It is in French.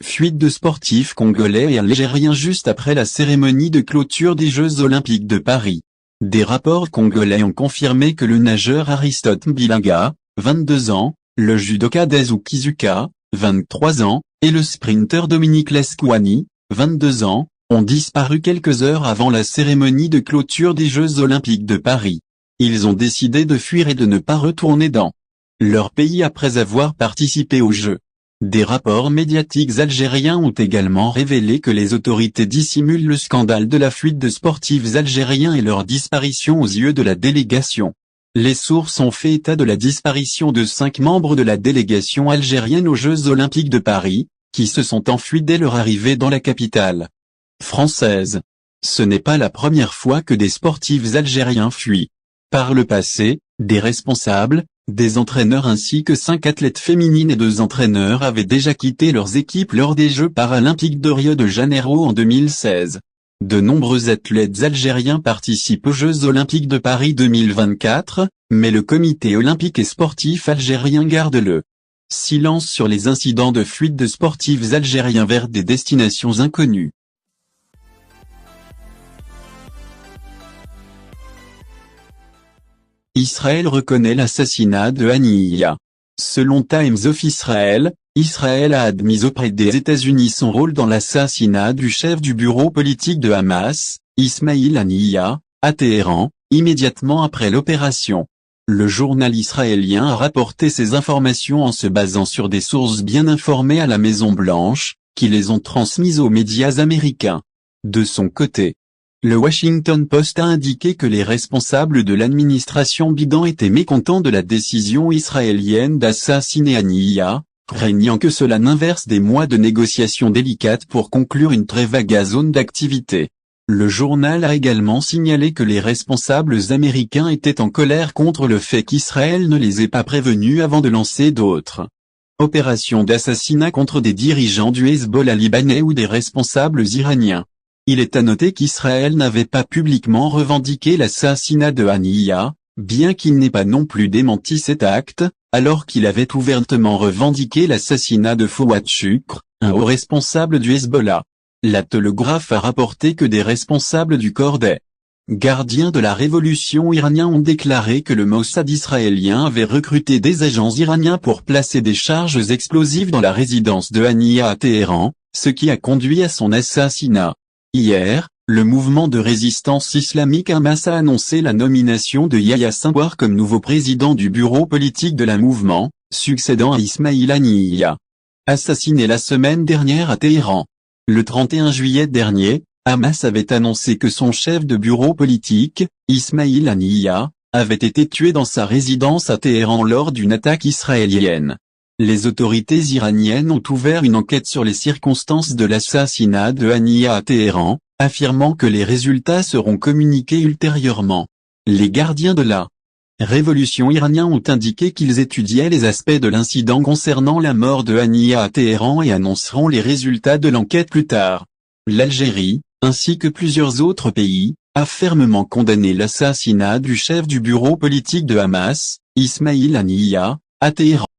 Fuite de sportifs congolais et algériens juste après la cérémonie de clôture des Jeux Olympiques de Paris. Des rapports congolais ont confirmé que le nageur Aristote Mbilinga, 22 ans, le judoka Dezu Kizuka, 23 ans, et le sprinteur Dominique Lescouani, 22 ans, ont disparu quelques heures avant la cérémonie de clôture des Jeux Olympiques de Paris. Ils ont décidé de fuir et de ne pas retourner dans leur pays après avoir participé aux Jeux. Des rapports médiatiques algériens ont également révélé que les autorités dissimulent le scandale de la fuite de sportifs algériens et leur disparition aux yeux de la délégation. Les sources ont fait état de la disparition de 5 membres de la délégation algérienne aux Jeux Olympiques de Paris, qui se sont enfuis dès leur arrivée dans la capitale française. Ce n'est pas la première fois que des sportifs algériens fuient. Par le passé, des responsables, des entraîneurs ainsi que 5 athlètes féminines et 2 entraîneurs avaient déjà quitté leurs équipes lors des Jeux paralympiques de Rio de Janeiro en 2016. De nombreux athlètes algériens participent aux Jeux olympiques de Paris 2024, mais le comité olympique et sportif algérien garde le silence sur les incidents de fuite de sportifs algériens vers des destinations inconnues. Israël reconnaît l'assassinat de Haniyeh. Selon Times of Israel, Israël a admis auprès des États-Unis son rôle dans l'assassinat du chef du bureau politique de Hamas, Ismail Haniyeh, à Téhéran, immédiatement après l'opération. Le journal israélien a rapporté ces informations en se basant sur des sources bien informées à la Maison-Blanche, qui les ont transmises aux médias américains. De son côté, le Washington Post a indiqué que les responsables de l'administration Biden étaient mécontents de la décision israélienne d'assassiner Haniyeh, craignant que cela n'inverse des mois de négociations délicates pour conclure une trêve à Gaza d'activité. Le journal a également signalé que les responsables américains étaient en colère contre le fait qu'Israël ne les ait pas prévenus avant de lancer d'autres opérations d'assassinat contre des dirigeants du Hezbollah libanais ou des responsables iraniens. Il est à noter qu'Israël n'avait pas publiquement revendiqué l'assassinat de Haniyeh, bien qu'il n'ait pas non plus démenti cet acte, alors qu'il avait ouvertement revendiqué l'assassinat de Fouad Shukr, un haut responsable du Hezbollah. La Télégraphe a rapporté que des responsables du corps des gardiens de la révolution iranien ont déclaré que le Mossad israélien avait recruté des agents iraniens pour placer des charges explosives dans la résidence de Haniyeh à Téhéran, ce qui a conduit à son assassinat. Hier, le mouvement de résistance islamique Hamas a annoncé la nomination de Yahya Sinwar comme nouveau président du bureau politique de la mouvement, succédant à Ismail Haniyeh, assassiné la semaine dernière à Téhéran. Le 31 juillet dernier, Hamas avait annoncé que son chef de bureau politique, Ismail Haniyeh, avait été tué dans sa résidence à Téhéran lors d'une attaque israélienne. Les autorités iraniennes ont ouvert une enquête sur les circonstances de l'assassinat de Haniyeh à Téhéran, affirmant que les résultats seront communiqués ultérieurement. Les gardiens de la révolution iranienne ont indiqué qu'ils étudiaient les aspects de l'incident concernant la mort de Haniyeh à Téhéran et annonceront les résultats de l'enquête plus tard. L'Algérie, ainsi que plusieurs autres pays, a fermement condamné l'assassinat du chef du bureau politique de Hamas, Ismail Haniyeh, à Téhéran.